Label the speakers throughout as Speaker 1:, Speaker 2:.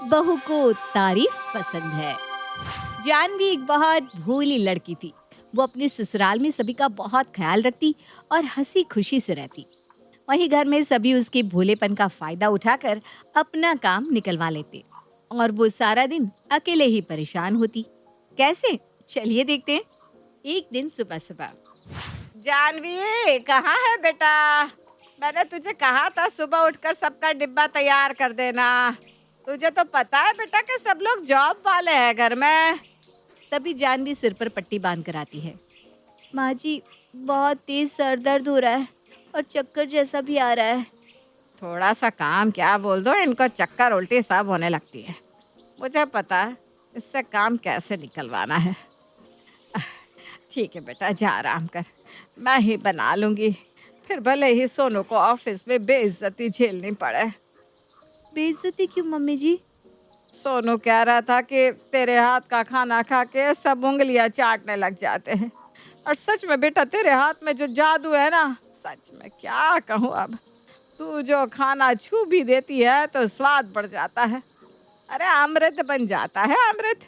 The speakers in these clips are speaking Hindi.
Speaker 1: बहू को तारीफ पसंद है। जानवी एक बहुत भोली लड़की थी। वो अपने ससुराल में सभी का बहुत ख्याल रखती और हंसी खुशी से रहती। वहीं घर में सभी उसके भोलेपन का फायदा उठाकर अपना काम निकलवा लेते और वो सारा दिन अकेले ही परेशान होती। कैसे? चलिए देखते हैं। एक दिन सुबह सुबह, जानवी कहाँ है बेटा? मैंने तुझे कहा था सुबह उठकर सबका डिब्बा तैयार कर देना। तुझे तो पता है बेटा कि सब लोग जॉब वाले हैं घर में। तभी जानवी सिर पर पट्टी बांध कर आती है। माँ जी, बहुत तेज सर दर्द हो रहा है और चक्कर जैसा भी आ रहा है। थोड़ा सा काम क्या बोल दो, इनको चक्कर उल्टी सब होने लगती है। मुझे पता है इससे काम कैसे निकलवाना है। ठीक है बेटा, जा आराम कर, मैं ही बना लूंगी। फिर भले ही सोनू को ऑफिस में बेइज्जती झेलनी पड़े। बेइज्जती क्यों मम्मी जी? सोनू कह रहा था कि तेरे हाथ का खाना खा के सब उंगलियां चाटने लग जाते हैं। और सच में बेटा, तेरे हाथ में जो जादू है ना, सच में क्या कहूँ अब। तू जो खाना छू भी देती है तो स्वाद बढ़ जाता है। अरे अमृत बन जाता है, अमृत।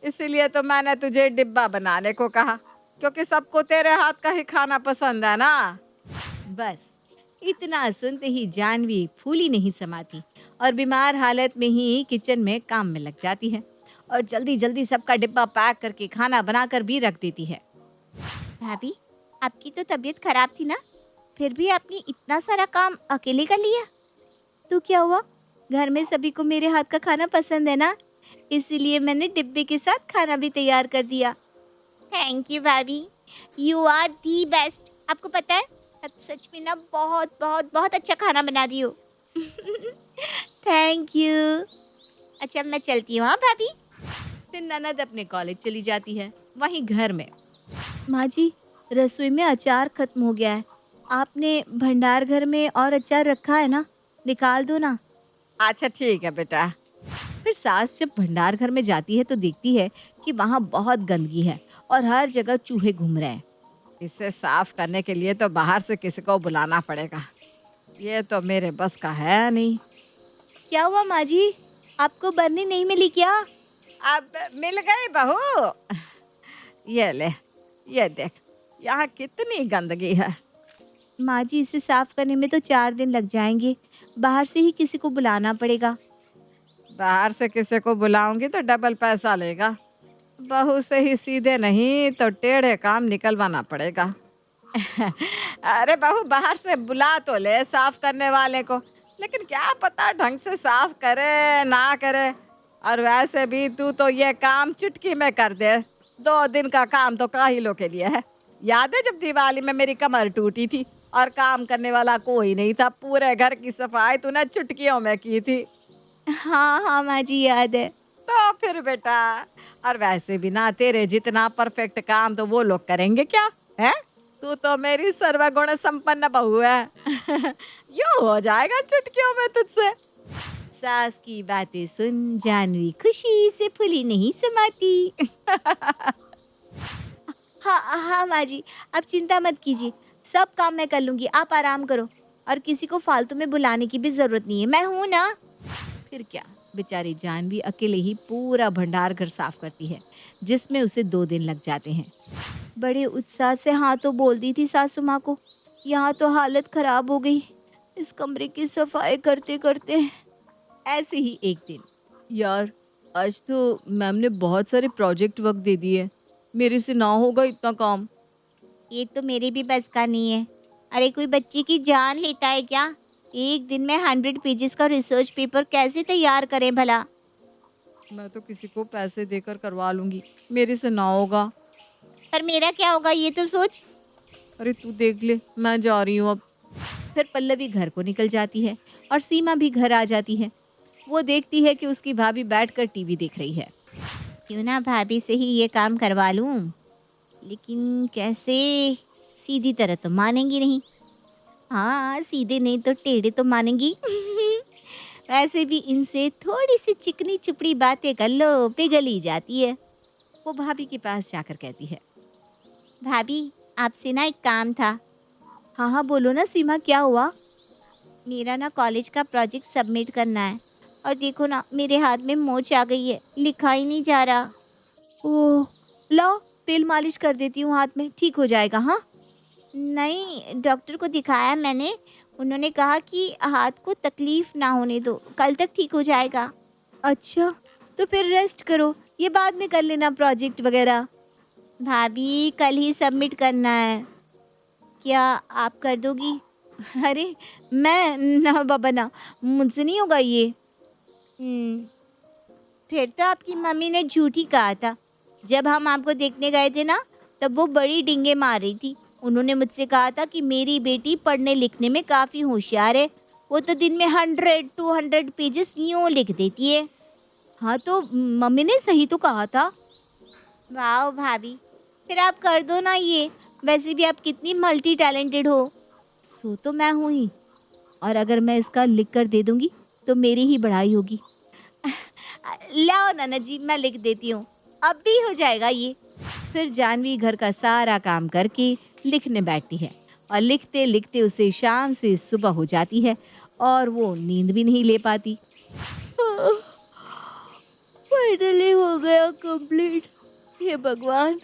Speaker 1: इसीलिए तो मैंने तुझे डिब्बा बनाने को कहा, क्योंकि सबको तेरे हाथ का ही खाना पसंद है ना। बस इतना सुनते ही जानवी फूली नहीं समाती और बीमार हालत में ही किचन में काम में लग जाती है और जल्दी जल्दी सबका डिब्बा पैक करके खाना बनाकर भी रख देती है। भाभी, आपकी तो तबीयत खराब थी ना, फिर भी आपने इतना सारा काम अकेले कर लिया। तो क्या हुआ? घर में सभी को मेरे हाथ का खाना पसंद है ना, इसीलिए मैंने डिब्बे के साथ खाना भी तैयार कर दिया। थैंक यू भाभी, यू आर दी बेस्ट। आपको पता है, आप सच में ना बहुत बहुत बहुत अच्छा खाना बना दी हो। Thank you. अच्छा, मैं चलती हूँ हाँ भाभी। फिर ननद अपने कॉलेज चली जाती है। वहीं घर में, माँ जी, रसोई में अचार खत्म हो गया है। आपने भंडार घर में और अचार रखा है ना, निकाल दो ना। अच्छा ठीक है बेटा। फिर सास जब भंडार घर में जाती है तो देखती है कि वहाँ बहुत गंदगी है और हर जगह चूहे घूम रहे हैं। इसे साफ करने के लिए तो बाहर से किसी को बुलाना पड़ेगा। ये तो मेरे बस का है नहीं। क्या हुआ माँ जी, आपको बर्नी नहीं मिली क्या? अब मिल गई बहू। ये ले, ये देख, यहाँ कितनी गंदगी है। माँ जी, इसे साफ करने में तो 4 दिन लग जाएंगे। बाहर से ही किसी को बुलाना पड़ेगा। बाहर से किसी को बुलाऊंगी तो डबल पैसा लेगा। बहू से ही सीधे नहीं तो टेढ़े काम निकलवाना पड़ेगा। अरे बहू, बाहर से बुला तो ले साफ करने वाले को, लेकिन क्या पता ढंग से साफ करे ना करे। और वैसे भी तू तो ये काम चुटकी में कर दे। 2 दिन का काम तो काहिलों के लिए है। याद है जब दिवाली में मेरी कमर टूटी थी और काम करने वाला कोई नहीं था, पूरे घर की सफाई तूने चुटकियों में की थी। हाँ हाँ माँ जी, याद है। तो फिर बेटा, और वैसे भी ना तेरे जितना परफेक्ट काम तो वो लोग करेंगे क्या है? तू तो मेरी सर्वगुण संपन्न बहू है। यूं हो जाएगा चुटकियों में तुझसे। सास की बातें सुन जानवी खुशी से फूली नहीं समाती। हाँ हाँ माँ जी, आप चिंता मत कीजिए, सब काम मैं कर लूंगी, आप आराम करो। और किसी को फालतू में बुलाने की भी जरूरत नहीं है, मैं हूं ना। फिर क्या, बेचारी जानवी अकेले ही पूरा भंडार घर साफ करती है, जिसमें उसे 2 दिन लग जाते हैं। बड़े उत्साह से हाँ तो बोल दी थी सासू माँ को। यहाँ तो हालत खराब हो गई इस कमरे की सफाई करते करते। ऐसे ही एक दिन, यार आज तो मैम ने बहुत सारे प्रोजेक्ट वर्क दे दिए, मेरे से ना होगा इतना काम। ये तो मेरे भी बस का नहीं है। अरे कोई बच्ची की जान लेता है क्या? एक दिन में 100 पेजेस का रिसर्च पेपर कैसे तैयार करें भला? मैं तो किसी को पैसे देकर करवा लूंगी, मेरे से ना होगा। पर मेरा क्या होगा ये तो सोच। अरे तू देख ले, मैं जा रही हूँ अब। फिर पल्लवी घर को निकल जाती है और सीमा भी घर आ जाती है। वो देखती है कि उसकी भाभी बैठकर टीवी देख रही है। क्यों ना भाभी से ही ये काम करवा लूं, लेकिन कैसे? सीधी तरह तो मानेंगी नहीं। हाँ, सीधे नहीं तो टेढ़े तो मानेंगी। वैसे भी इनसे थोड़ी सी चिकनी चुपड़ी बातें कर लो, पिघल ही जाती है। वो भाभी के पास जाकर कहती है, भाभी आपसे ना एक काम था। हाँ हाँ बोलो ना सीमा, क्या हुआ? मेरा ना कॉलेज का प्रोजेक्ट सबमिट करना है
Speaker 2: और देखो ना, मेरे हाथ में मोच आ गई है, लिखा ही नहीं जा रहा।
Speaker 1: ओह, लाओ तेल मालिश कर देती हूँ हाथ में, ठीक हो जाएगा। हाँ,
Speaker 2: नहीं, डॉक्टर को दिखाया मैंने, उन्होंने कहा कि हाथ को तकलीफ ना होने दो, कल तक ठीक हो जाएगा।
Speaker 1: अच्छा, तो फिर रेस्ट करो, ये बाद में कर लेना प्रोजेक्ट वगैरह।
Speaker 2: भाभी कल ही सबमिट करना है, क्या आप कर दोगी?
Speaker 1: अरे मैं ना बाबा ना, मुझसे नहीं होगा ये।
Speaker 2: हम्म, फिर तो आपकी मम्मी ने झूठ ही कहा था। जब हम आपको देखने गए थे ना, तब वो बड़ी डींगे मार रही थी। उन्होंने मुझसे कहा था कि मेरी बेटी पढ़ने लिखने में काफ़ी होशियार है, वो तो दिन में 100-200 पेजेस यूँ लिख देती है।
Speaker 1: हाँ तो मम्मी ने सही तो कहा था।
Speaker 2: वाह भाभी, फिर आप कर दो ना ये, वैसे भी आप कितनी मल्टी टैलेंटेड हो।
Speaker 1: सो तो मैं हूँ ही, और अगर मैं इसका लिख कर दे दूंगी तो मेरी ही बढ़ाई होगी।
Speaker 2: लाओ नाना जी, मैं लिख देती हूँ, अब भी हो जाएगा ये।
Speaker 1: फिर जानवी घर का सारा काम करके लिखने बैठती है, और लिखते लिखते उसे शाम से सुबह हो जाती है और वो नींद भी नहीं ले पाती। फाइनली हो गया कंप्लीट। हे भगवान,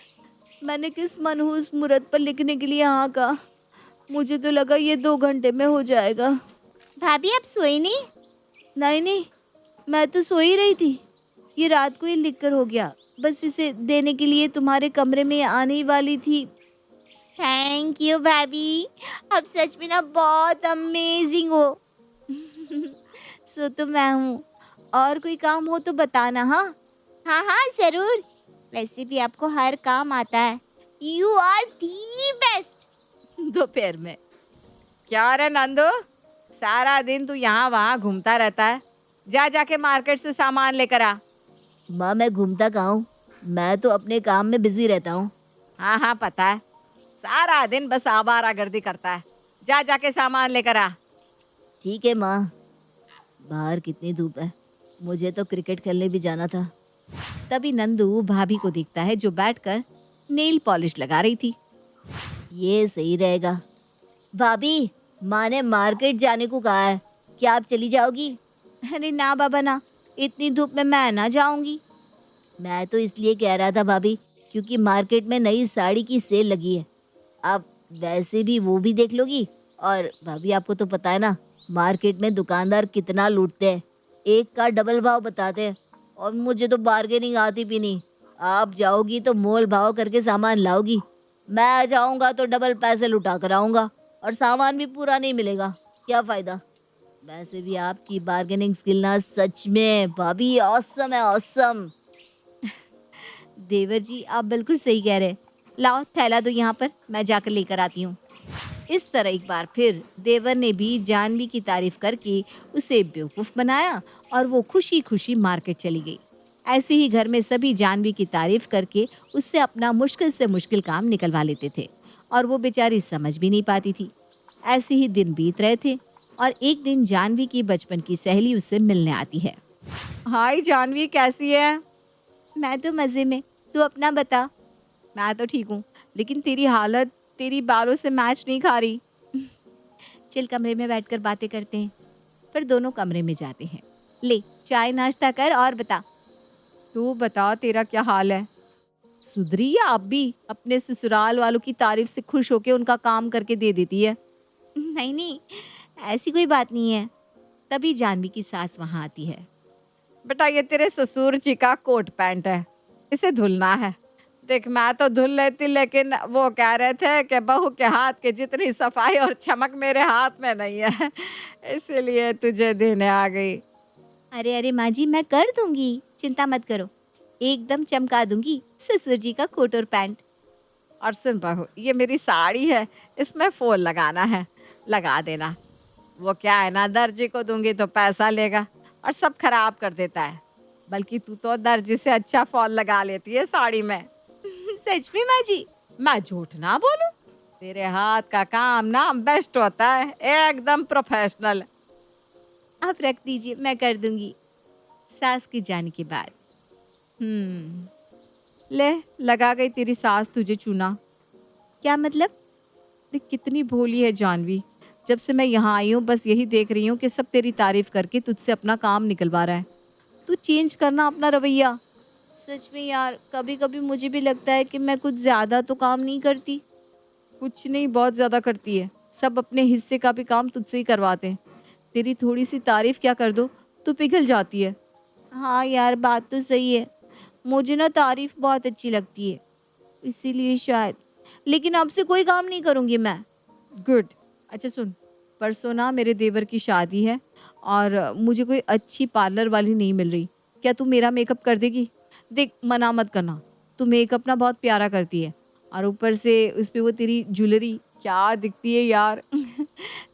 Speaker 1: मैंने किस मनहूस मुहूर्त पर लिखने के लिए हाँ कहा। मुझे तो लगा ये 2 घंटे में हो जाएगा।
Speaker 2: भाभी आप सोई नहीं?
Speaker 1: नहीं नहीं, मैं तो सो ही रही थी। ये रात को ही लिख कर हो गया, बस इसे देने के लिए तुम्हारे कमरे में आने ही वाली थी।
Speaker 2: थैंक यू भाभी, आप सच में ना बहुत अमेजिंग हो।
Speaker 1: सो तो मैं हूँ, और कोई काम हो तो बताना। हाँ,
Speaker 2: हाँ हाँ ज़रूर, वैसे भी आपको हर काम आता है। You are the best.
Speaker 1: दोपहर में। क्या रे नंदू, सारा दिन तू यहाँ वहाँ घूमता रहता है, जा जाके मार्केट से सामान लेकर आ।
Speaker 2: माँ मैं घूमता कहाँ हूँ, मैं तो अपने काम में बिजी रहता हूँ।
Speaker 1: हाँ हाँ पता है, सारा दिन बस आवारागर्दी करता है, जा जाके सामान लेकर आ।
Speaker 2: ठीक है माँ, बाहर कितनी धूप है, मुझे तो क्रिकेट खेलने भी जाना था।
Speaker 1: तभी नंदू भाभी को दिखता है जो बैठकर नेल पॉलिश लगा रही थी।
Speaker 2: ये सही रहेगा। भाभी, माँ ने मार्केट जाने को कहा है, क्या आप चली जाओगी?
Speaker 1: अरे ना बाबा ना, इतनी धूप में मैं ना जाऊंगी।
Speaker 2: मैं तो इसलिए कह रहा था भाभी, क्योंकि मार्केट में नई साड़ी की सेल लगी है, आप वैसे भी वो भी देख लोगी। और भाभी आपको तो पता है ना, मार्केट में दुकानदार कितना लूटते हैं, एक का डबल भाव बताते हैं, और मुझे तो बार्गेनिंग आती भी नहीं। आप जाओगी तो मोल भाव करके सामान लाओगी, मैं जाऊंगा तो डबल पैसे लुटा कर आऊंगा, और सामान भी पूरा नहीं मिलेगा, क्या फ़ायदा। वैसे भी आपकी बार्गेनिंग स्किल ना सच में भाभी ऑसम है, ऑसम।
Speaker 1: देवर जी आप बिल्कुल सही कह रहे। लाओ थैला दो यहाँ पर, मैं जाकर लेकर आती हूँ। इस तरह एक बार फिर देवर ने भी जानवी की तारीफ करके उसे बेवकूफ़ बनाया, और वो खुशी खुशी मार्केट चली गई। ऐसे ही घर में सभी जानवी की तारीफ करके उससे अपना मुश्किल से मुश्किल काम निकलवा लेते थे, और वो बेचारी समझ भी नहीं पाती थी। ऐसे ही दिन बीत रहे थे, और एक दिन जानवी की बचपन की सहेली उससे मिलने आती है। हाय जानवी, कैसी है?
Speaker 2: मैं तो मज़े में, तू अपना बता।
Speaker 1: मैं तो ठीक हूँ, लेकिन तेरी हालत तेरी बालों से मैच नहीं खा रही।
Speaker 2: चल कमरे में बैठकर बातें करते हैं।
Speaker 1: फिर दोनों कमरे में जाते हैं। ले चाय नाश्ता कर और बता। तू बता, तेरा क्या हाल है? सुधरी या अब भी अपने ससुराल वालों की तारीफ से खुश होके उनका काम करके दे देती है?
Speaker 2: नहीं नहीं, ऐसी कोई बात नहीं है।
Speaker 1: तभी जानवी की सास वहाँ आती है। बेटा ये तेरे ससुर जी का कोट पैंट है, इसे धुलना है। देख मैं तो धुल लेती, लेकिन वो कह रहे थे कि बहू के हाथ की जितनी सफाई और चमक मेरे हाथ में नहीं है, इसीलिए तुझे देने आ गई।
Speaker 2: अरे अरे माँ जी, मैं कर दूंगी, चिंता मत करो, एकदम चमका दूंगी ससुर जी का कोट और पैंट।
Speaker 1: और सुन बहू, ये मेरी साड़ी है, इसमें फॉल लगाना है, लगा देना। वो क्या है ना, दर्जी को दूंगी तो पैसा लेगा और सब खराब कर देता है, बल्कि तू तो दर्जी से अच्छा फॉल लगा लेती है साड़ी में।
Speaker 2: सच में माँ जी?
Speaker 1: मैं झूठ ना बोलूं, तेरे हाथ का काम ना बेस्ट होता है, एकदम प्रोफेशनल।
Speaker 2: आप रख दीजिए, मैं कर दूंगी।
Speaker 1: सास की जाने के बाद ले लगा गई तेरी सास तुझे चूना।
Speaker 2: क्या मतलब?
Speaker 1: कितनी भोली है जानवी, जब से मैं यहाँ आई हूँ बस यही देख रही हूँ कि सब तेरी तारीफ करके तुझसे अपना काम निकलवा रहा है। तू चेंज करना अपना रवैया।
Speaker 2: सच में यार, कभी कभी मुझे भी लगता है कि मैं कुछ ज्यादा तो काम नहीं करती।
Speaker 1: कुछ नहीं, बहुत ज़्यादा करती है। सब अपने हिस्से का भी काम तुझसे ही करवाते हैं। तेरी थोड़ी सी तारीफ क्या कर दो तू पिघल जाती है।
Speaker 2: हाँ यार, बात तो सही है। मुझे ना तारीफ बहुत अच्छी लगती है, इसीलिए शायद। लेकिन अब से कोई काम नहीं करूंगी मैं।
Speaker 1: गुड। अच्छा सुन, परसों ना मेरे देवर की शादी है और मुझे कोई अच्छी पार्लर वाली नहीं मिल रही। क्या तू मेरा मेकअप कर देगी? देख, मना मत करना। तू मेकअप ना बहुत प्यारा करती है और ऊपर से उस पे वो तेरी ज्वेलरी क्या दिखती है यार।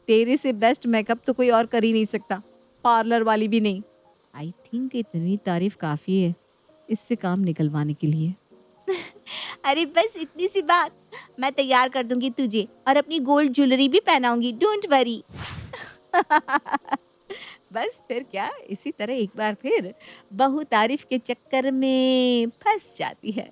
Speaker 1: तेरे से बेस्ट मेकअप तो कोई और कर ही नहीं सकता, पार्लर वाली भी नहीं। आई थिंक इतनी तारीफ काफ़ी है इससे काम निकलवाने के लिए।
Speaker 2: अरे बस इतनी सी बात, मैं तैयार कर दूंगी तुझे और अपनी गोल्ड ज्वेलरी भी पहनाऊंगी, डोंट वरी।
Speaker 1: बस फिर क्या, इसी तरह एक बार फिर बहू तारीफ के चक्कर में फंस जाती है।